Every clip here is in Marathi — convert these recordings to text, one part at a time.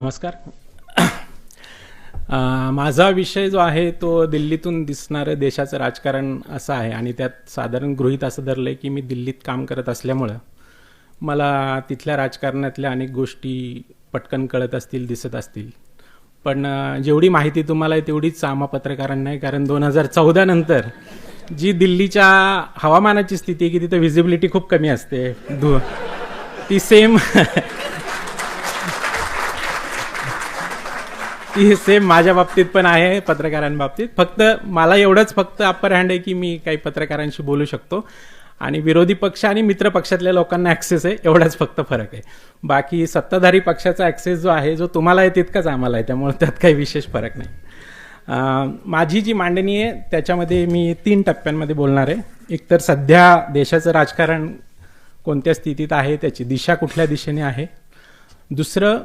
नमस्कार. माझा विषय जो आहे तो दिल्लीतून दिसणारं देशाचं राजकारण असं आहे आणि त्यात साधारण गृहीत असं धरलं आहे की मी दिल्लीत काम करत असल्यामुळं मला तिथल्या राजकारणातल्या अनेक गोष्टी पटकन कळत असतील, दिसत असतील. पण जेवढी माहिती तुम्हाला आहे तेवढीच आम्हा पत्रकारांना आहे, कारण 2014 नंतर जी दिल्लीच्या हवामानाची स्थिती आहे की तिथं व्हिजिबिलिटी खूप कमी असते. ती सेम माझ्या बाबतीत पण आहे, पत्रकारांबाबतीत. फक्त मला एवढंच फक्त अप्पर हँड आहे की मी काही पत्रकारांशी बोलू शकतो आणि विरोधी पक्ष आणि मित्र पक्षातल्या लोकांना ॲक्सेस आहे, एवढाच फक्त फरक आहे. बाकी सत्ताधारी पक्षाचा ॲक्सेस जो आहे, जो तुम्हाला आहे तितकाच आम्हाला आहे, त्यामुळे त्यात काही विशेष फरक नाही. माझी जी मांडणी आहे त्याच्यामध्ये मी 3 टप्प्यांमध्ये बोलणार आहे. एक तर सध्या देशाचं राजकारण कोणत्या स्थितीत आहे, त्याची दिशा कुठल्या दिशेने आहे. दुसरं,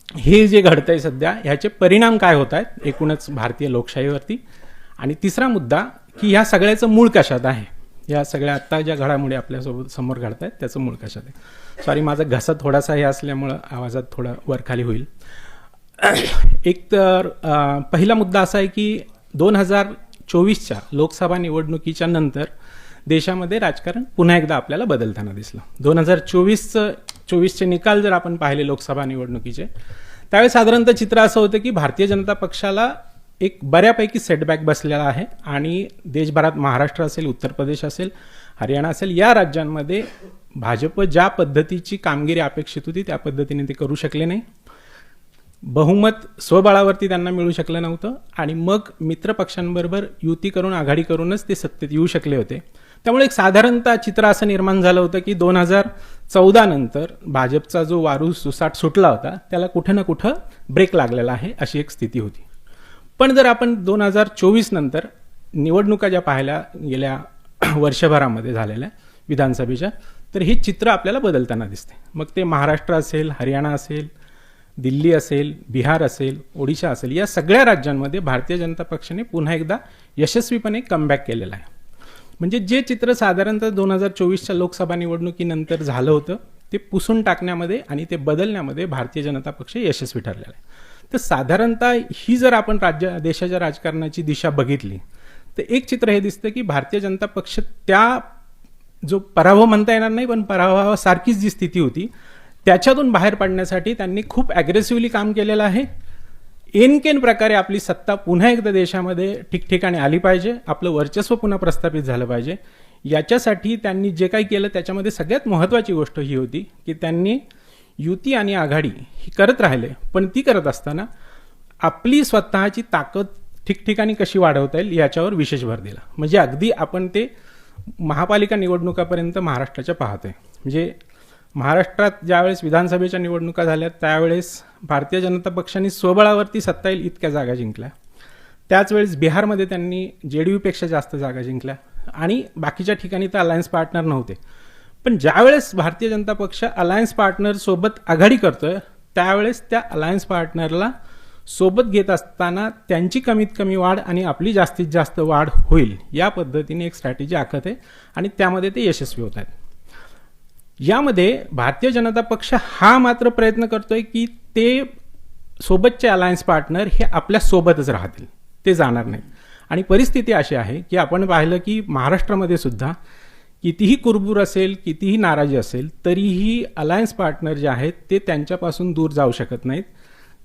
हे जे घडतंय सध्या ह्याचे परिणाम काय होत आहेत एकूणच भारतीय लोकशाहीवरती. आणि तिसरा मुद्दा की ह्या सगळ्याचं मूळ कशात आहे, या सगळ्या आत्ता ज्या घडामोडी आपल्यासोबत समोर घडत आहेत त्याचं मूळ कशात आहे. सॉरी, माझा घसा थोडासा हे असल्यामुळं आवाजात थोडा वरखाली होईल. एक तर पहिला मुद्दा असा आहे की 2024च्या लोकसभा निवडणुकीच्या नंतर देशामध्ये राजकारण पुन्हा एकदा आपल्याला बदलताना दिसलं. 2024चे निकाल जर आपण पाहिले लोकसभा निवडणुकीचे, त्यावेळी साधारणतः चित्र असं होतं की भारतीय जनता पक्षाला एक बऱ्यापैकी सेटबॅक बसलेला आहे आणि देशभरात महाराष्ट्र असेल, उत्तर प्रदेश असेल, हरियाणा असेल, या राज्यांमध्ये भाजप ज्या पद्धतीची कामगिरी अपेक्षित होती त्या पद्धतीने ते करू शकले नाही. बहुमत स्वबळावरती त्यांना मिळू शकलं नव्हतं आणि मग मित्र पक्षांबरोबर युती करून, आघाडी करूनच ते सत्तेत येऊ शकले होते. त्यामुळे एक साधारणतः चित्र असं निर्माण झालं होतं की 2014 नंतर भाजपचा जो वारू सुसाट सुटला होता त्याला कुठं ना कुठं ब्रेक लागलेला आहे, अशी एक स्थिती होती. पण जर आपण 2024 नंतर निवडणुका ज्या पाहायला गेल्या वर्षभरामध्ये झालेल्या विधानसभेच्या, तर हे चित्र आपल्याला बदलताना दिसते. मग ते महाराष्ट्र असेल, हरियाणा असेल, दिल्ली असेल, बिहार असेल, ओडिशा असेल, या सगळ्या राज्यांमध्ये भारतीय जनता पक्षाने पुन्हा एकदा यशस्वीपणे कमबॅक केलेला आहे. म्हणजे जे चित्र साधारणतः 2024च्या लोकसभा निवडणुकीनंतर झालं होतं ते पुसून टाकण्यामध्ये आणि ते बदलण्यामध्ये भारतीय जनता पक्ष यशस्वी ठरलेला आहे. तर साधारणतः ही जर आपण देशाच्या राजकारणाची दिशा बघितली तर एक चित्र हे दिसतं की भारतीय जनता पक्ष त्या जो पराभव म्हणता येणार नाही पण पराभवासारखीच जी स्थिती होती त्याच्यातून बाहेर पडण्यासाठी त्यांनी खूप ॲग्रेसिव्हली काम केलेलं आहे. एनकेन प्रकारे आपली सत्ता पुन्हा एकदा देशामध्ये ठिकठिकाणी आली पाहिजे, आपलं वर्चस्व पुन्हा प्रस्थापित झालं पाहिजे. याच्यासाठी त्यांनी जे काही केलं त्याच्यामध्ये सगळ्यात महत्त्वाची गोष्ट ही होती की त्यांनी युती आणि आघाडी ही करत राहिले, पण ती करत असताना आपली स्वतःची ताकद ठिकठिकाणी कशी वाढवता येईल याच्यावर विशेष भर दिला. म्हणजे अगदी आपण ते महापालिका निवडणुकापर्यंत महाराष्ट्राच्या पाहतोय. म्हणजे महाराष्ट्रात ज्यावेळेस विधानसभेच्या निवडणुका झाल्या त्यावेळेस भारतीय जनता पक्षाने स्वबळावरती सत्ता येईल इतक्या जागा जिंकल्या. त्याच वेळेस बिहारमध्ये त्यांनी JDUपेक्षा जास्त जागा जिंकल्या आणि बाकीच्या ठिकाणी तर अलायन्स पार्टनर नव्हते. पण ज्यावेळेस भारतीय जनता पक्ष अलायन्स पार्टनर सोबत आघाडी करतोय त्यावेळेस त्या अलायन्स पार्टनरला सोबत घेत असताना त्यांची कमीत कमी वाढ आणि आपली जास्तीत जास्त वाढ होईल या पद्धतीने एक स्ट्रॅटेजी आखत आहे आणि त्यामध्ये ते यशस्वी होत आहेत. यामध्ये भारतीय जनता पक्ष हा मात्र प्रयत्न करतोय की ते सोबतचे अलायन्स पार्टनर हे आपल्या सोबतच राहतील, ते जाणार नाहीत. आणि परिस्थिती अशी आहे की आपण पाहिलं की महाराष्ट्रामध्ये सुद्धा कितीही कुरबूर असेल, कितीही नाराजी असेल, तरीही अलायन्स पार्टनर जे आहेत ते त्यांच्यापासून दूर जाऊ शकत नाहीत,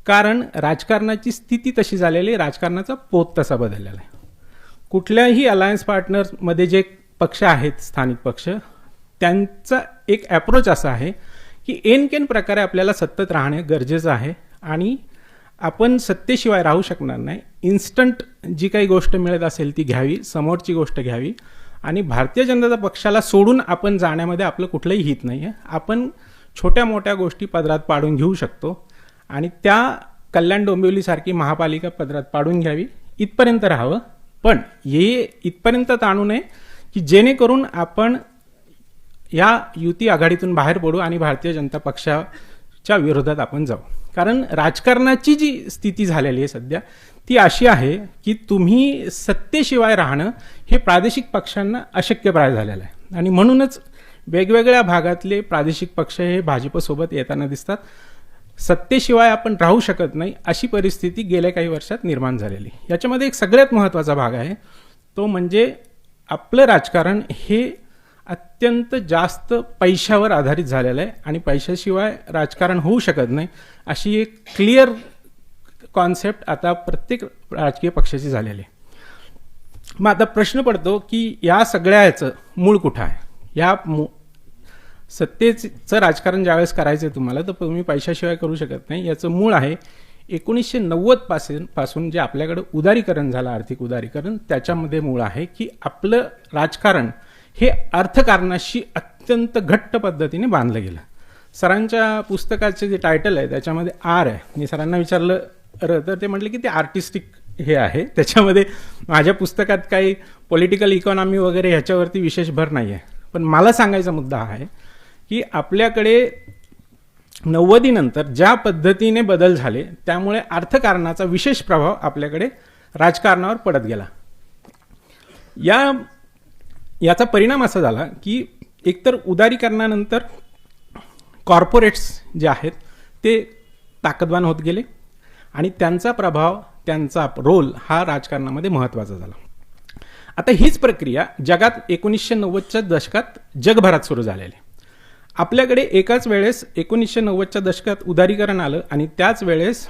कारण राजकारणाची स्थिती तशी झालेली, राजकारणाचा पोत तसा बदललेला आहे. कुठल्याही अलायन्स पार्टनरमध्ये जे पक्ष आहेत, स्थानिक पक्ष, त्यांचा एक ॲप्रोच असा आहे की एनकेन प्रकारे आपल्याला सत्तेत राहणे गरजेचं आहे आणि आपण सत्तेशिवाय राहू शकणार नाही. इन्स्टंट जी काही गोष्ट मिळत असेल ती घ्यावी, समोरची गोष्ट घ्यावी आणि भारतीय जनता पक्षाला सोडून आपण जाण्यामध्ये आपलं कुठलंही हित नाही आहे. आपण छोट्या मोठ्या गोष्टी पदरात पाडून घेऊ शकतो आणि त्या कल्याण डोंबिवलीसारखी महापालिका पदरात पाडून घ्यावी इथपर्यंत राहावं. पण हे इथपर्यंत आणू नये की जेणेकरून आपण या युती आघाडीतून बाहेर पडू आणि भारतीय जनता पक्षाच्या विरोधात आपण जाऊ. कारण राजकारणाची जी स्थिती झालेली आहे सध्या ती अशी आहे की तुम्ही सत्तेशिवाय राहणं हे प्रादेशिक पक्षांना अशक्यप्राय झालेलं आहे आणि म्हणूनच वेगवेगळ्या भागातले प्रादेशिक पक्ष हे भाजपसोबत येताना दिसतात. सत्तेशिवाय आपण राहू शकत नाही अशी परिस्थिती गेल्या काही वर्षात निर्माण झालेली. याच्यामध्ये एक सगळ्यात महत्त्वाचा भाग आहे तो म्हणजे आपलं राजकारण हे अत्यंत जास्त पैशावर आधारित झालेलं आहे आणि पैशाशिवाय राजकारण होऊ शकत नाही अशी एक क्लिअर कॉन्सेप्ट आता प्रत्येक राजकीय पक्षाची झालेली आहे. मग आता प्रश्न पडतो की या सगळ्याचं मूळ कुठं आहे? या सत्तेचं राजकारण ज्यावेळेस करायचं आहे तुम्हाला तर तुम्ही पैशाशिवाय करू शकत नाही. याचं मूळ आहे 1990 पासून जे आपल्याकडे उदारीकरण झालं, आर्थिक उदारीकरण, त्याच्यामध्ये मूळ आहे की आपलं राजकारण हे अर्थकारणाशी अत्यंत घट्ट पद्धतीने बांधलं गेलं. सरांच्या पुस्तकाचे जे टायटल आहे त्याच्यामध्ये आर आहे. मी सरांना विचारलं तर ते म्हटले की ते आर्टिस्टिक हे आहे, त्याच्यामध्ये माझ्या पुस्तकात काही पॉलिटिकल इकॉनॉमी वगैरे ह्याच्यावरती विशेष भर नाही आहे. पण मला सांगायचा मुद्दा हा आहे की आपल्याकडे 90 नंतर ज्या पद्धतीने बदल झाले त्यामुळे अर्थकारणाचा विशेष प्रभाव आपल्याकडे राजकारणावर पडत गेला. याचा परिणाम असा झाला की एकतर उदारीकरणानंतर कॉर्पोरेट्स जे आहेत ते ताकदवान होत गेले आणि त्यांचा प्रभाव, त्यांचा रोल हा राजकारणामध्ये महत्त्वाचा झाला. आता हीच प्रक्रिया जगात 1990च्या दशकात जगभरात सुरू झालेली. आपल्याकडे एकाच वेळेस 1990च्या दशकात उदारीकरण आलं आणि त्याच वेळेस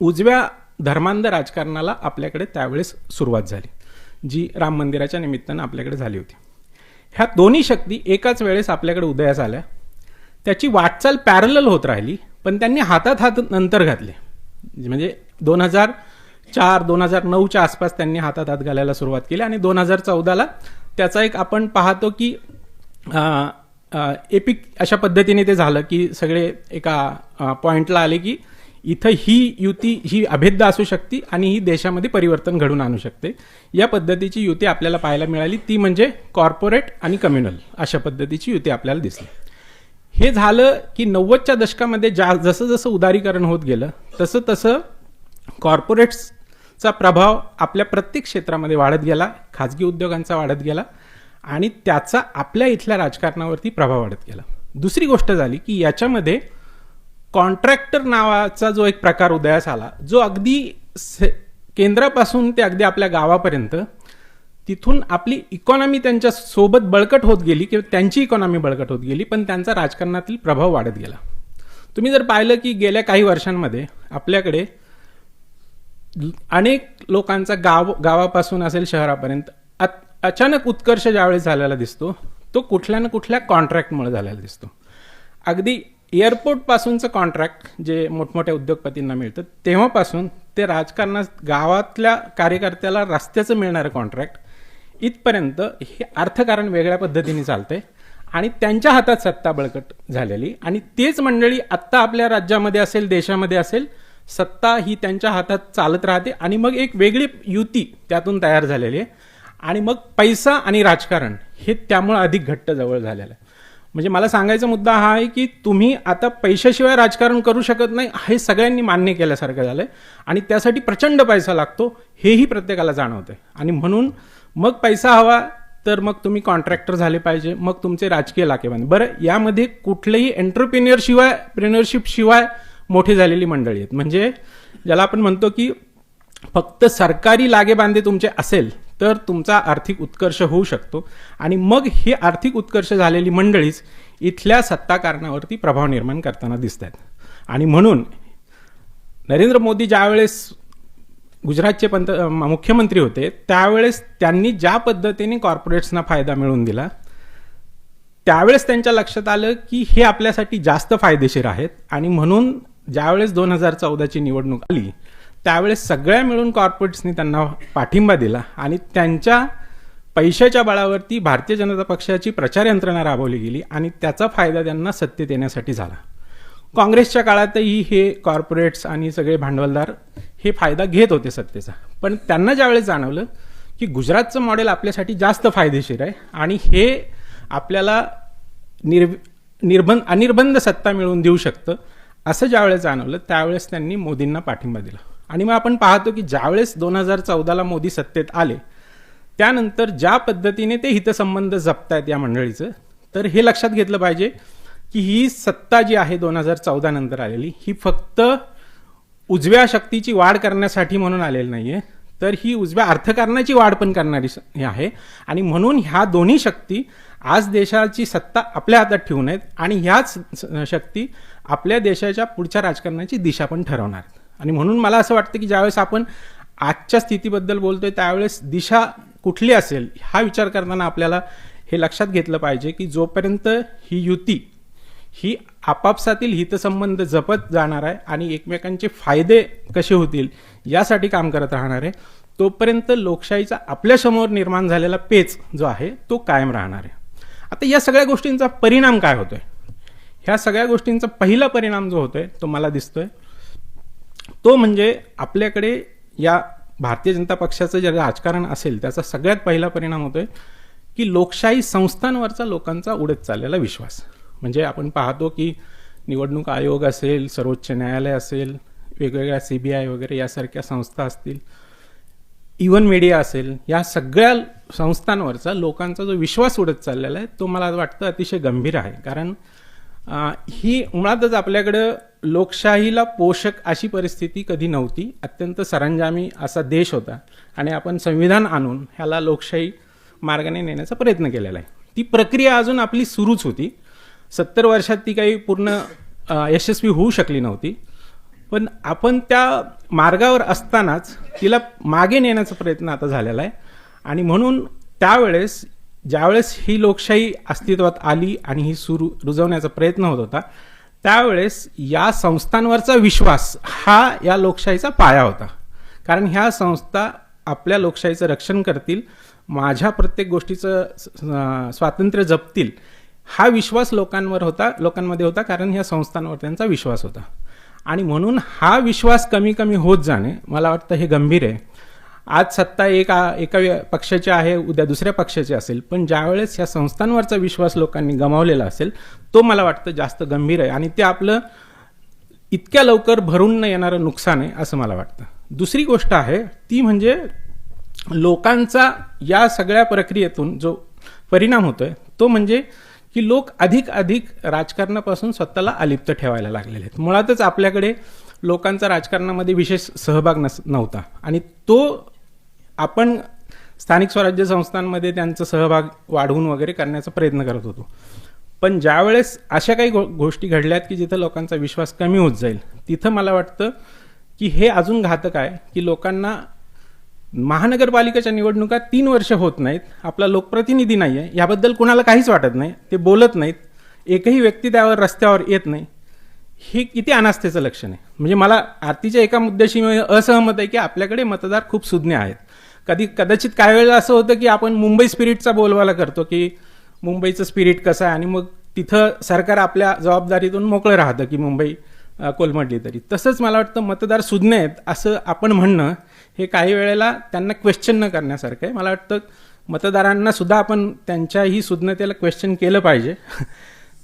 उजव्या धर्मांध राजकारणाला आपल्याकडे त्यावेळेस सुरुवात झाली, जी राम मंदिराच्या निमित्तानं आपल्याकडे झाली होती. ह्या दोन्ही शक्ती एकाच वेळेस आपल्याकडे उदयास आल्या. त्याची वाटचाल पॅरलल होत राहिली, पण त्यांनी हातात हात नंतर घातले. म्हणजे 2004-2009च्या आसपास त्यांनी हातात हात घालायला सुरुवात केली आणि 2014ला त्याचा एक आपण पाहतो की एपिक अशा पद्धतीने ते झालं की सगळे एका पॉइंटला आले की इथं ही युती ही अभेद्य असू शकते आणि ही देशामध्ये परिवर्तन घडून आणू शकते. या पद्धतीची युती आपल्याला पाहायला मिळाली, ती म्हणजे कॉर्पोरेट आणि कम्युनल अशा पद्धतीची युती आपल्याला दिसली. हे झालं की 90च्या दशकामध्ये जसं जसं उदारीकरण होत गेलं तसं तसं कॉर्पोरेट्सचा प्रभाव आपल्या प्रत्येक क्षेत्रामध्ये वाढत गेला, खाजगी उद्योगांचा वाढत गेला आणि त्याचा आपल्या इथल्या राजकारणावरती प्रभाव वाढत गेला. दुसरी गोष्ट झाली की याच्यामध्ये कॉन्ट्रॅक्टर नावाचा जो एक प्रकार उदयास आला, जो अगदी केंद्रापासून ते अगदी आपल्या गावापर्यंत, तिथून आपली इकॉनॉमी त्यांच्या सोबत बळकट होत गेली किंवा त्यांची इकॉनॉमी बळकट होत गेली, पण त्यांचा राजकारणातील प्रभाव वाढत गेला. तुम्ही जर पाहिलं की गेल्या काही वर्षांमध्ये आपल्याकडे अनेक लोकांचा गावापासून असेल शहरापर्यंत अचानक उत्कर्ष ज्यावेळेस झालेला दिसतो तो कुठल्या ना कुठल्या कॉन्ट्रॅक्टमुळे झालेला दिसतो. अगदी एअरपोर्टपासूनचं कॉन्ट्रॅक्ट जे मोठमोठ्या उद्योगपतींना मिळतं तेव्हापासून ते राजकारणात गावातल्या कार्यकर्त्याला रस्त्याचं मिळणारं कॉन्ट्रॅक्ट इथपर्यंत हे अर्थकारण वेगळ्या पद्धतीने चालतंय आणि त्यांच्या हातात सत्ता बळकट झालेली आणि तेच मंडळी आत्ता आपल्या राज्यामध्ये असेल, देशामध्ये असेल, सत्ता ही त्यांच्या हातात चालत राहते आणि मग एक वेगळी युती त्यातून तयार झालेली आहे आणि मग पैसा आणि राजकारण हे त्यामुळे अधिक घट्ट जवळ झालेलं आहे. म्हणजे मला सांगायचा मुद्दा हा आहे की तुम्ही आता पैशाशिवाय राजकारण करू शकत नाही हे सगळ्यांनी मान्य केल्यासारखं झालंय आणि त्यासाठी प्रचंड पैसा लागतो हेही प्रत्येकाला जाणवतंय आणि म्हणून मग पैसा हवा तर मग तुम्ही कॉन्ट्रॅक्टर झाले पाहिजे, मग तुमचे राजकीय लाकेबांधे. बरं, यामध्ये कुठलेही एंटरप्रिन्युअरशिप शिवाय मोठी झालेली मंडळी आहेत. म्हणजे ज्याला आपण म्हणतो की फक्त सरकारी लागेबांधे तुमचे असेल तर तुमचा आर्थिक उत्कर्ष होऊ शकतो आणि मग हे आर्थिक उत्कर्ष झालेली मंडळीच इथल्या सत्ताकारणावरती प्रभाव निर्माण करताना दिसत आहेत. आणि म्हणून नरेंद्र मोदी ज्यावेळेस गुजरातचे मुख्यमंत्री होते त्यावेळेस त्यांनी ज्या पद्धतीने कॉर्पोरेट्सना फायदा मिळवून दिला त्यावेळेस त्यांच्या लक्षात आलं की हे आपल्यासाठी जास्त फायदेशीर आहेत आणि म्हणून ज्यावेळेस 2014ची निवडणूक आली त्यावेळेस सगळ्या मिळून कॉर्पोरेट्सनी त्यांना पाठिंबा दिला आणि त्यांच्या पैशाच्या बळावरती भारतीय जनता पक्षाची प्रचार यंत्रणा राबवली गेली आणि त्याचा फायदा त्यांना सत्तेत येण्यासाठी झाला. काँग्रेसच्या काळातही हे कॉर्पोरेट्स आणि सगळे भांडवलदार हे फायदा घेत होते सत्तेचा, पण त्यांना ज्यावेळेस जाणवलं की गुजरातचं मॉडेल आपल्यासाठी जास्त फायदेशीर आहे आणि हे आपल्याला अनिर्बंध सत्ता मिळवून देऊ शकतं असं ज्यावेळेस जाणवलं त्यावेळेस त्यांनी मोदींना पाठिंबा दिला. आणि मग आपण पाहतो की ज्यावेळेस 2014ला मोदी सत्तेत आले त्यानंतर ज्या पद्धतीने ते हितसंबंध जपतायत या मंडळीचं, तर हे लक्षात घेतलं पाहिजे की ही सत्ता जी आहे 2014 नंतर आलेली, ही फक्त उजव्या शक्तीची वाढ करण्यासाठी म्हणून आलेली नाहीये, तर ही उजव्या अर्थकारणाची वाढ पण करणारी आहे. आणि म्हणून ह्या दोन्ही शक्ती आज देशाची सत्ता आपल्या हातात ठेवून आहेत आणि ह्याच शक्ती आपल्या देशाच्या पुढच्या राजकारणाची दिशा पण ठरवणार. आणि म्हणून मला असं वाटतं की ज्यावेळेस आपण आजच्या स्थितीबद्दल बोलतोय त्यावेळेस दिशा कुठली असेल हा विचार करताना आपल्याला हे लक्षात घेतलं पाहिजे की जोपर्यंत ही युती ही आपापसातील हितसंबंध जपत जाणार आहे आणि एकमेकांचे फायदे कसे होतील यासाठी काम करत राहणार आहे, तोपर्यंत लोकशाहीचा आपल्यासमोर निर्माण झालेला पेच जो आहे तो कायम राहणार आहे. आता या सगळ्या गोष्टींचा परिणाम काय होतोय? ह्या सगळ्या गोष्टींचा पहिला परिणाम जो होतोय तो मला दिसतोय तो म्हणजे आपल्याकडे या भारतीय जनता पक्षाचं जे राजकारण असेल त्याचा सगळ्यात पहिला परिणाम होतोय की लोकशाही संस्थांवरचा लोकांचा उडत चाललेला विश्वास. म्हणजे आपण पाहतो की निवडणूक आयोग असेल, सर्वोच्च न्यायालय असेल, वेगवेगळ्या CBI वगैरे यासारख्या संस्था असतील, इव्हन मीडिया असेल, या सगळ्या संस्थांवरचा लोकांचा जो विश्वास उडत चाललेला आहे तो मला वाटतं अतिशय गंभीर आहे. कारण ही मुळातच आपल्याकडं लोकशाहीला पोषक अशी परिस्थिती कधी नव्हती. अत्यंत सरंजामी असा देश होता आणि आपण संविधान आणून ह्याला लोकशाही मार्गाने नेण्याचा प्रयत्न केलेला आहे. ती प्रक्रिया अजून आपली सुरूच होती. 70 वर्षात ती काही पूर्ण यशस्वी होऊ शकली नव्हती, पण आपण त्या मार्गावर असतानाच तिला मागे नेण्याचा प्रयत्न आता झालेला आहे. आणि म्हणून त्यावेळेस ज्यावेळेस ही लोकशाही अस्तित्वात आली आणि ही रुजवण्याचा प्रयत्न होत होता त्यावेळेस या संस्थांवरचा विश्वास हा या लोकशाहीचा पाया होता. कारण ह्या संस्था आपल्या लोकशाहीचं रक्षण करतील, माझ्या प्रत्येक गोष्टीचं स्वातंत्र्य जपतील, हा विश्वास लोकांमध्ये होता. कारण ह्या संस्थांवर त्यांचा विश्वास होता. आणि म्हणून हा विश्वास कमी कमी होत जाणे मला वाटतं हे गंभीर आहे. आज सत्ता एका पक्षाची आहे, उद्या दुसऱ्या पक्षाची असेल, पण ज्यावेळेस ह्या संस्थांवरचा विश्वास लोकांनी गमावलेला असेल तो मला वाटतं जास्त गंभीर आहे आणि ते आपलं इतक्या लवकर भरून न येणारं नुकसान आहे असं मला वाटतं. दुसरी गोष्ट आहे ती म्हणजे लोकांचा या सगळ्या प्रक्रियेतून जो परिणाम होतोय तो म्हणजे की लोक अधिक राजकारणापासून स्वतःला अलिप्त ठेवायला लागलेले आहेत. मुळातच आपल्याकडे लोकांचा राजकारणामध्ये विशेष सहभाग नव्हता आणि तो आपण स्थानिक स्वराज्य संस्थांमध्ये त्यांचा सहभाग वाढवून वगैरे करण्याचा प्रयत्न करत होतो. पण ज्यावेळेस अशा काही गोष्टी घडल्यात की जिथं लोकांचा विश्वास कमी होत जाईल तिथं मला वाटतं की हे अजून घातक आहे की लोकांना महानगरपालिकेच्या निवडणुका 3 वर्ष होत नाहीत, आपला लोकप्रतिनिधी नाही आहे, याबद्दल कुणाला काहीच वाटत नाही, ते बोलत नाहीत, एकही व्यक्ती त्यावर रस्त्यावर येत नाही. हे किती अनास्थेचं लक्षण आहे. म्हणजे मला आरतीच्या एका मुद्द्याशी असहमत आहे की आपल्याकडे मतदार खूप सुज्ञ आहेत. कदाचित काही वेळेला असं होतं की आपण मुंबई स्पिरिटचा बोलबाला करतो की मुंबईचं स्पिरिट कसं आहे आणि मग तिथं सरकार आपल्या जबाबदारीतून मोकळं राहतं की मुंबई कोलमडली तरी. तसंच मला वाटतं मतदार सुज्ञ आहेत असं आपण म्हणणं हे काही वेळेला त्यांना क्वेश्चन न करण्यासारखं आहे. मला वाटतं मतदारांना सुद्धा आपण त्यांच्याही सुज्ञतेला क्वेश्चन केलं पाहिजे.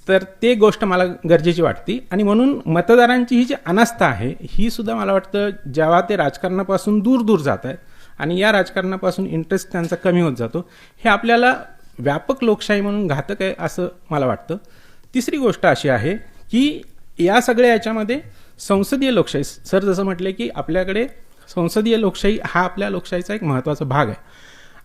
तर ते गोष्ट मला गरजेची वाटते. आणि म्हणून मतदारांची ही जी अनास्था आहे ही सुद्धा मला वाटतं जेव्हा ते राजकारणापासून दूर जात आहेत आणि या राजकारणापासून इंटरेस्ट त्यांचा कमी होत जातो, हे आपल्याला व्यापक लोकशाही म्हणून घातक आहे असं मला वाटतं. तिसरी गोष्ट अशी आहे की या सगळ्या याच्यामध्ये संसदीय लोकशाही, सर जसं म्हटले की आपल्याकडे संसदीय लोकशाही हा आपल्या लोकशाहीचा एक महत्त्वाचा भाग आहे.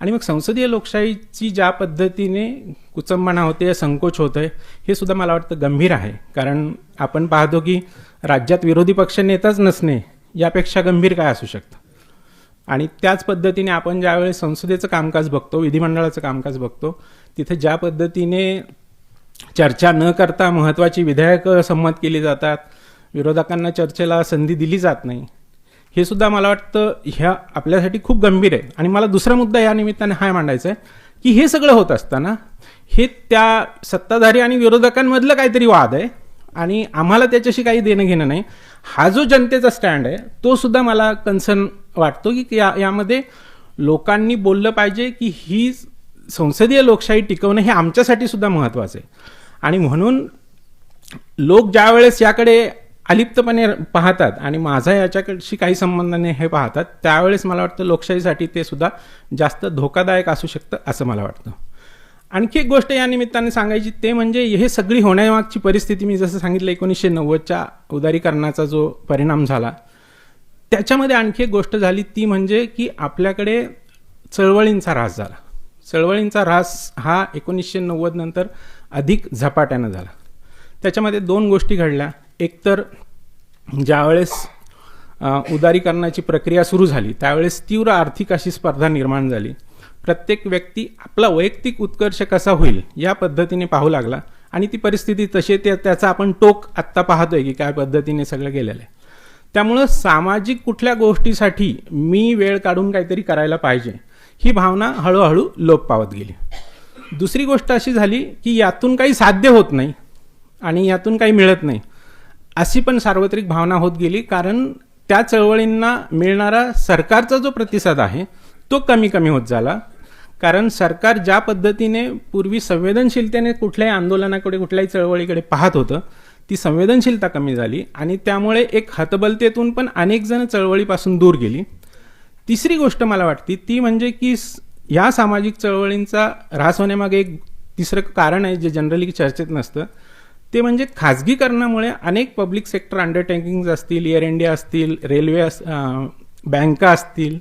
आणि मग संसदीय लोकशाहीची ज्या पद्धतीने कुचंबणा होते, संकोच होत आहे, हे सुद्धा मला वाटतं गंभीर आहे. कारण आपण पाहतो की राज्यात विरोधी पक्ष नेताच नसणे यापेक्षा गंभीर काय असू शकतं. आणि त्याच पद्धतीने आपण ज्यावेळेस संसदेचं कामकाज बघतो, विधिमंडळाचं कामकाज बघतो, तिथे ज्या पद्धतीने चर्चा न करता महत्त्वाची विधेयकं संमत केली जातात, विरोधकांना चर्चेला संधी दिली जात नाही, हे सुद्धा मला वाटतं ह्या आपल्यासाठी खूप गंभीर आहे. आणि मला दुसरा मुद्दा या निमित्ताने हा मांडायचा आहे की हे सगळं होत असताना हे त्या सत्ताधारी आणि विरोधकांमधलं काहीतरी वाद आहे आणि आम्हाला त्याच्याशी काही देणं घेणं नाही. हा जो जनतेचा स्टँड आहे तो सुद्धा मला कन्सर्न वाटतो की यामध्ये लोकांनी बोललं पाहिजे की ही संसदीय लोकशाही टिकवणं हे आमच्यासाठी सुद्धा महत्त्वाचं आहे. आणि म्हणून लोक ज्या वेळेस याकडे अलिप्तपणे पाहतात आणि माझा याच्याशी काही संबंध नाही हे पाहतात, त्यावेळेस मला वाटतं लोकशाहीसाठी ते सुद्धा जास्त धोकादायक असू शकतं असं मला वाटतं. आणखी एक गोष्ट या निमित्ताने सांगायची ते म्हणजे हे सगळी होण्यामागची परिस्थिती मी जसं सांगितलं 1990च्या उदारीकरणाचा जो परिणाम झाला त्याच्यामध्ये आणखी एक गोष्ट झाली ती म्हणजे की आपल्याकडे चळवळींचा ऱ्हास झाला. चळवळींचा ऱ्हास हा 1990 नंतर अधिक झपाट्यानं झाला. त्याच्यामध्ये दोन गोष्टी घडल्या. एकतर ज्यावेळेस उदारीकरणाची प्रक्रिया सुरू झाली त्यावेळेस तीव्र आर्थिक अशी स्पर्धा निर्माण झाली. प्रत्येक व्यक्ती आपला वैयक्तिक उत्कर्ष कसा होईल या पद्धतीने पाहू लागला आणि ती परिस्थिती तशी त्याचा आपण टोक आत्ता पाहतोय की काय पद्धतीने सगळं गेलेलं आहे. त्यामुळं सामाजिक कुठल्या गोष्टीसाठी मी वेळ काढून काहीतरी करायला पाहिजे ही भावना हळूहळू लोप पावत गेली. दुसरी गोष्ट अशी झाली की यातून काही साध्य होत नाही आणि यातून काही मिळत नाही अशी पण सार्वत्रिक भावना होत गेली. कारण त्या चळवळींना मिळणारा सरकारचा जो प्रतिसाद आहे तो कमी कमी होत झाला. कारण सरकार ज्या पद्धतीने पूर्वी संवेदनशीलतेने कुठल्याही आंदोलनाकडे कुठल्याही चळवळीकडे पाहत होतं ती संवेदनशीलता कमी झाली आणि त्यामुळे एक हतबलतेतून पण अनेक जण चळवळीपासून दूर गेली. तिसरी गोष्ट मला वाटते ती म्हणजे की या सामाजिक चळवळींचा ऱ्हास होण्यामागे एक तिसरं कारण आहे जे जनरली चर्चेत नसतं. ते म्हणजे खाजगीकरणामुळे अनेक पब्लिक सेक्टर अंडरटेकिंग्ज असतील, एअर इंडिया असतील, रेल्वे बँका असतील,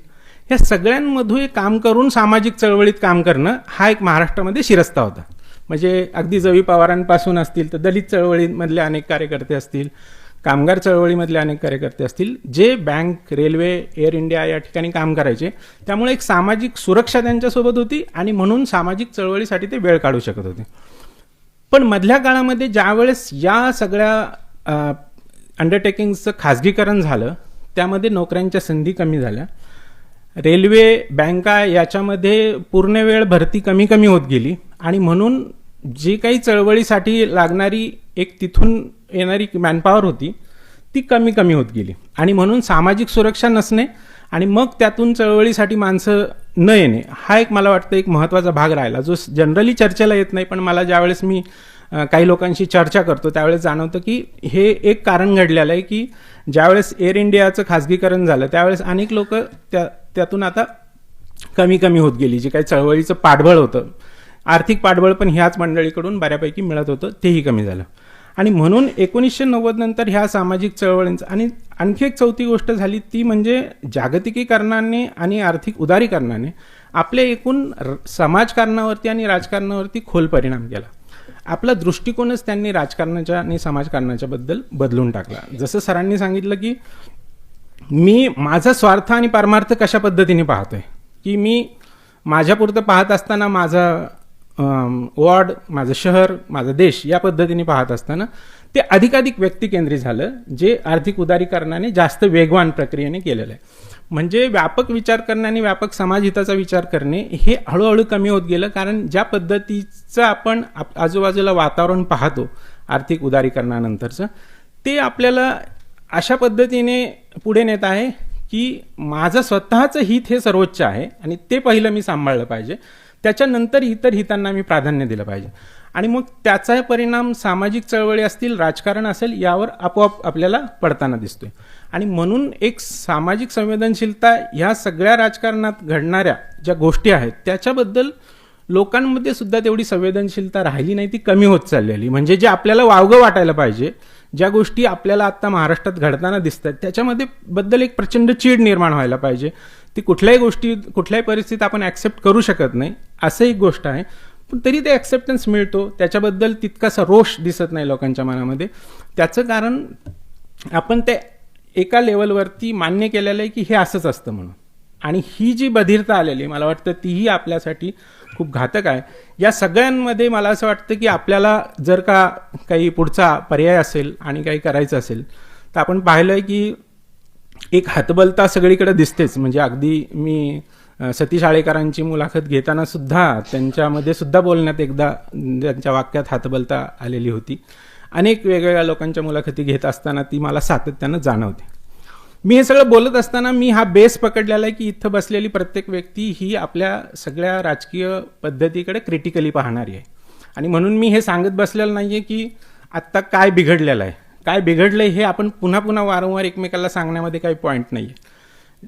ह्या सगळ्यांमधून काम करून सामाजिक चळवळीत काम करणं हा एक महाराष्ट्रामध्ये शिरस्ता होता. म्हणजे अगदी जवी पवारांपासून असतील तर दलित चळवळीमधले अनेक कार्यकर्ते असतील, कामगार चळवळीमधले अनेक कार्यकर्ते असतील जे बँक, रेल्वे, एअर इंडिया या ठिकाणी काम करायचे. त्यामुळे एक सामाजिक सुरक्षा त्यांच्यासोबत होती आणि म्हणून सामाजिक चळवळीसाठी ते वेळ काढू शकत होते. पण मधल्या काळामध्ये ज्यावेळेस या सगळ्या अंडरटेकिंग्सचं खाजगीकरण झालं त्यामध्ये नोकऱ्यांच्या संधी कमी झाल्या. रेल्वे, बँका याच्यामध्ये पूर्ण वेळ भरती कमी कमी होत गेली आणि म्हणून जी काही चळवळीसाठी लागणारी एक तिथून येणारी मॅनपॉवर होती ती कमी कमी होत गेली आणि म्हणून सामाजिक सुरक्षा नसणे आणि मग त्यातून चळवळीसाठी माणसं न येणे हा एक मला वाटतं एक महत्त्वाचा भाग राहिला जो जनरली चर्चेला येत नाही. पण मला ज्यावेळेस मी काही लोकांशी चर्चा करतो त्यावेळेस जाणवतं की हे एक कारण घडलेलं आहे की ज्यावेळेस एअर इंडियाचं खाजगीकरण झालं त्यावेळेस अनेक लोक त्यातून आता कमी कमी होत गेली. जे काही चळवळीचं पाठबळ होतं, आर्थिक पाठबळ पण ह्याच मंडळीकडून बऱ्यापैकी मिळत होतं तेही कमी झालं आणि म्हणून 1990 नंतर ह्या सामाजिक चळवळींचं आणि आणखी एक चौथी गोष्ट झाली ती म्हणजे जागतिकीकरणाने आणि आर्थिक उदारीकरणाने आपल्या एकूण समाजकारणावरती आणि राजकारणावरती खोल परिणाम केला. आपला दृष्टिकोनच त्यांनी राजकारणाच्या आणि समाजकारणाच्या बद्दल बदलून टाकला. जसं सरांनी सांगितलं की मी माझा स्वार्थ आणि परमार्थ कशा पद्धतीने पाहतोय की मी माझ्यापुरतं पाहत असताना माझा वॉर्ड, माझं शहर, माझा देश या पद्धतीने पाहत असताना ते अधिकाधिक व्यक्तिकेंद्रित झालं जे आर्थिक उदारीकरणाने जास्त वेगवान प्रक्रियेने केलेलं आहे. म्हणजे व्यापक विचार करणे आणि व्यापक समाजहिताचा विचार करणे हे हळूहळू कमी होत गेलं. कारण ज्या पद्धतीचं आपण आजूबाजूला वातावरण पाहतो आर्थिक उदारीकरणानंतरचं ते आपल्याला अशा पद्धतीने पुढे नेत आहे की माझं स्वतःचं हित हे सर्वोच्च आहे आणि ते पहिलं मी सांभाळलं पाहिजे, त्याच्यानंतर इतर हितांना मी प्राधान्य दिलं पाहिजे आणि मग त्याचा परिणाम सामाजिक चळवळी असतील, राजकारण असेल यावर आपोआप आपल्याला पडताना दिसतोय. आणि म्हणून एक सामाजिक संवेदनशीलता ह्या सगळ्या राजकारणात घडणाऱ्या ज्या गोष्टी आहेत त्याच्याबद्दल लोकांमध्ये सुद्धा तेवढी संवेदनशीलता राहिली नाही, ती कमी होत चाललेली. म्हणजे जे आपल्याला वावगं वाटायला पाहिजे, ज्या गोष्टी आपल्याला आता महाराष्ट्रात घडताना दिसतात त्याच्यामध्ये बद्दल एक प्रचंड चीड निर्माण व्हायला पाहिजे. ती कुठल्याही परिस्थितीत आपण ॲक्सेप्ट करू शकत नाही असं एक गोष्ट आहे. पण तरी ते ॲक्सेप्टन्स मिळतो, त्याच्याबद्दल तितकासा रोष दिसत नाही लोकांच्या मनामध्ये. त्याचं कारण आपण ते एका लेवलवरती मान्य केलेलं आहे की हे असंच असतं म्हणून. आणि ही जी बधिरता आलेली मला वाटतं तीही आपल्यासाठी खूप घातक आहे. या सगळ्यांमध्ये मला असं वाटतं की आपल्याला जर का काही पुढचा पर्याय असेल आणि काही करायचं असेल तर आपण पाहिलं आहे की एक हतबलता सगळीकडे दिसतेच. म्हणजे अगदी मी सतीश आळेकरांची मुलाखत घेताना सुद्धा त्यांच्यामध्ये सुद्धा बोलण्यात एकदा त्यांच्या वाक्यात हतबलता आलेली होती. अनेक वेगवेगळ्या लोकांच्या मुलाखती घेत असताना ती मला सातत्यानं जाणवते. मी हे सगळं बोलत असताना मी हा बेस पकडलेला आहे की इथं बसलेली प्रत्येक व्यक्ती ही आपल्या सगळ्या राजकीय पद्धतीकडे क्रिटिकली पाहणारी आहे आणि म्हणून मी हे सांगत बसलेलं नाही आहे की आत्ता काय बिघडलेलं आहे, काय बिघडलं आहे हे आपण पुन्हा पुन्हा वारंवार एकमेकाला सांगण्यामध्ये काही पॉईंट नाही आहे.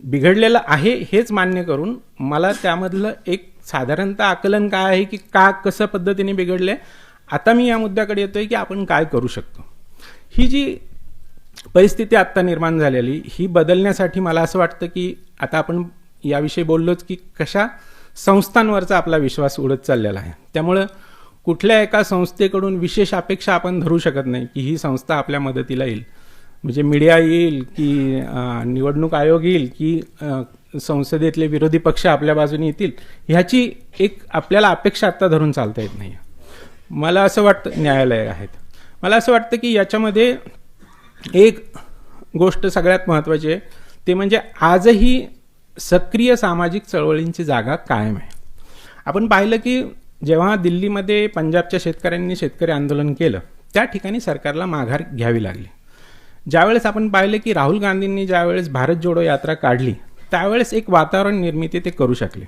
बिघडलेलं आहे हेच मान्य करून मला त्यामधलं एक साधारणतः आकलन काय आहे की का कसं पद्धतीने बिघडले. आता मी या मुद्द्याकडे येतोय की आपण काय करू शकतो. ही जी परिस्थिती आत्ता निर्माण झालेली ही बदलण्यासाठी मला असं वाटतं की आता आपण याविषयी बोललोच की कशा संस्थांवरचा आपला विश्वास उडत चाललेला आहे. त्यामुळं कुठल्या एका संस्थेकडून विशेष अपेक्षा आपण धरू शकत नाही की ही संस्था आपल्या मदतीला येईल. म्हणजे मीडिया येईल की निवडणूक आयोग येईल की संसदेतले विरोधी पक्ष आपल्या बाजूने येतील, ह्याची एक आपल्याला अपेक्षा आत्ता धरून चालता येत नाही. मला असं वाटतं न्यायालय आहेत. मला असं वाटतं की याच्यामध्ये एक गोष्ट सगळ्यात महत्त्वाची आहे ते म्हणजे आजही सक्रिय सामाजिक चळवळींची जागा कायम आहे. आपण पाहिलं की जेव्हा दिल्लीमध्ये पंजाबच्या शेतकऱ्यांनी शेतकरी आंदोलन केलं त्या ठिकाणी सरकारला माघार घ्यावी लागली. ज्यावेळेस आपण पाहिलं की राहुल गांधींनी ज्यावेळेस भारत जोडो यात्रा काढली त्यावेळेस एक वातावरण निर्मिती ते करू शकले.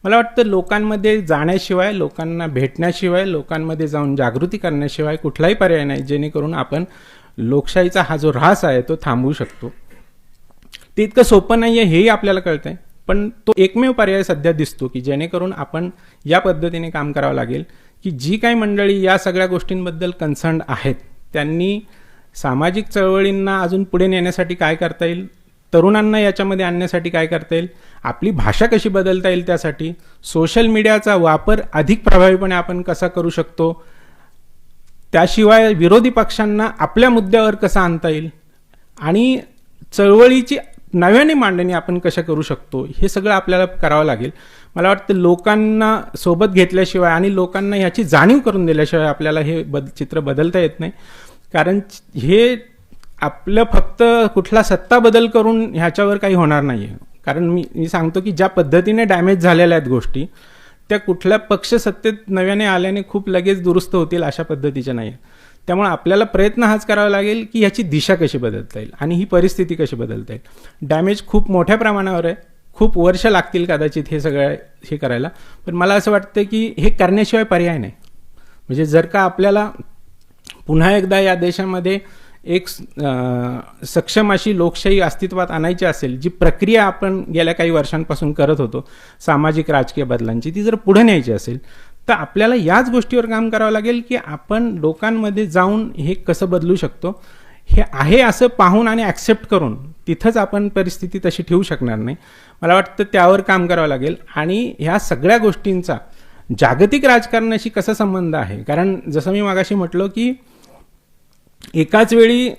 मला वाटतं लोकांमध्ये जाण्याशिवाय, लोकांना भेटण्याशिवाय, लोकांमध्ये जाऊन जागृती करण्याशिवाय कुठलाही पर्याय नाही जेणेकरून आपण लोकशाहीचा हा जो ऱ्हास आहे तो थांबवू शकतो. ते इतकं सोपं नाही आहे हेही आपल्याला कळतंय, पण तो एकमेव पर्याय सध्या दिसतो की जेणेकरून आपण या पद्धतीने काम करावं लागेल की जी काही मंडळी या सगळ्या गोष्टींबद्दल कन्सर्न आहेत त्यांनी सामाजिक चळवळींना अजून पुढे नेण्यासाठी काय करता येईल, तरुणांना याच्यामध्ये आणण्यासाठी काय करता येईल, आपली भाषा कशी बदलता येईल, त्यासाठी सोशल मीडियाचा वापर अधिक प्रभावीपणे आपण कसा करू शकतो, त्याशिवाय विरोधी पक्षांना आपल्या मुद्द्यावर कसं आणता येईल आणि चळवळीची नव्याने मांडणी आपण कशा करू शकतो, हे सगळं आपल्याला करावं लागेल. मला वाटतं लोकांना सोबत घेतल्याशिवाय आणि लोकांना ह्याची जाणीव करून दिल्याशिवाय आपल्याला हे चित्र बदलता येत नाही. कारण हे आपलं फक्त कुठला सत्ता बदल करून ह्याच्यावर काही होणार नाही आहे. कारण मी सांगतो की ज्या पद्धतीने डॅमेज झालेल्या आहेत गोष्टी त्या कुठल्या पक्ष सत्तेत नव्याने आल्याने खूप लगेच दुरुस्त होतील अशा पद्धतीच्या नाही. त्यामुळे आपल्याला प्रयत्न हाच करावा लागेल की ह्याची दिशा कशी बदलता येईल आणि ही परिस्थिती कशी बदलता येईल. डॅमेज खूप मोठ्या प्रमाणावर आहे, खूप वर्ष लागतील कदाचित हे सगळं हे करायला, पण मला असं वाटतं की हे करण्याशिवाय पर्याय नाही. म्हणजे जर का आपल्याला पुन्हा एकदा या देशामध्ये एक सक्षम अशी लोकशाही अस्तित्वात आणायची असेल, जी प्रक्रिया आपण गेल्या काही वर्षांपासून करत होतो सामाजिक राजकीय बदलांची, ती जर पुढे न्यायची असेल तर आपल्याला याच गोष्टीवर काम करावं लागेल की आपण लोकांमध्ये जाऊन हे कसं बदलू शकतो. हे आहे असं पाहून आणि ॲक्सेप्ट करून तिथंच आपण परिस्थिती तशी ठेवू शकणार नाही. मला वाटतं त्यावर काम करावं लागेल. आणि ह्या सगळ्या गोष्टींचा जागतिक राजकारणाशी कसा संबंध आहे, कारण जसं मी मागाशी म्हटलो की एकाच वेळी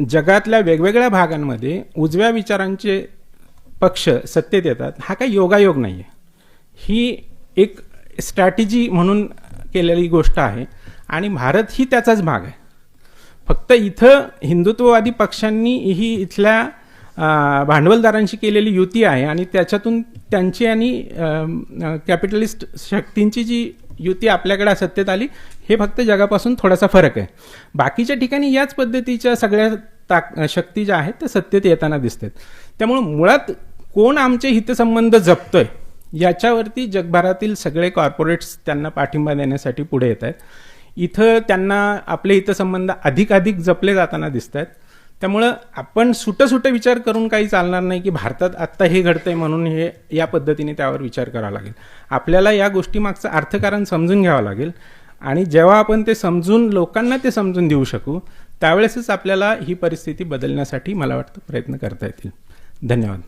जगातल्या वेगवेगळ्या भागांमध्ये उजव्या विचारांचे पक्ष सत्तेत येतात, हा काही योगायोग नाही आहे. ही एक स्ट्रॅटेजी म्हणून केलेली गोष्ट आहे आणि भारत ही त्याचाच भाग आहे. फक्त इथं हिंदुत्ववादी पक्षांनी ही इथल्या भांडवलदारांशी केलेली युती आहे आणि त्याच्यातून त्यांची आणि कॅपिटलिस्ट शक्तींची जी युती आपल्याकडे सत्तेत आली, हे फक्त जगापासून थोडासा फरक आहे. बाकीच्या ठिकाणी याच पद्धतीच्या सगळ्या शक्ती ज्या आहेत त्या सत्तेत येताना दिसतात. त्यामुळे मुळात कोण आमचे हितसंबंध जपतोय याच्यावरती जगभरातील सगळे कॉर्पोरेट्स त्यांना पाठिंबा देण्यासाठी पुढे येत आहेत. इथं त्यांना आपले हितसंबंध अधिकाधिक जपले जाताना दिसत आहेत. त्यामुळं आपण सुटं विचार करून काही चालणार नाही की भारतात आत्ता हे घडतंय म्हणून हे या पद्धतीने त्यावर विचार करावा लागेल. आपल्याला या गोष्टीमागचं अर्थकारण समजून घ्यावं लागेल आणि जेव्हा आपण ते समजून लोकांना ते समजून देऊ शकू त्यावेळेसच आपल्याला ही परिस्थिती बदलण्यासाठी मला वाटतं प्रयत्न करता येतील. धन्यवाद.